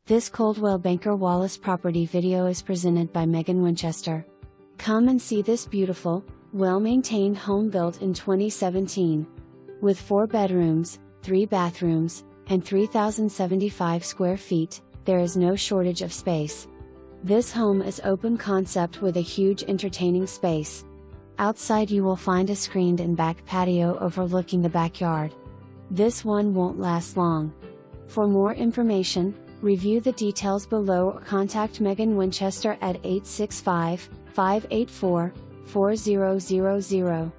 This Coldwell Banker Wallace property video is presented by Megan Winchester. Come and see this beautiful, well-maintained home built in 2017. With 4 bedrooms, 3 bathrooms, and 3,075 square feet, there is no shortage of space. This home is open concept with a huge entertaining space. Outside you will find a screened-in back patio overlooking the backyard. This one won't last long. For more information, review the details below or contact Megan Winchester at 865-584-4000.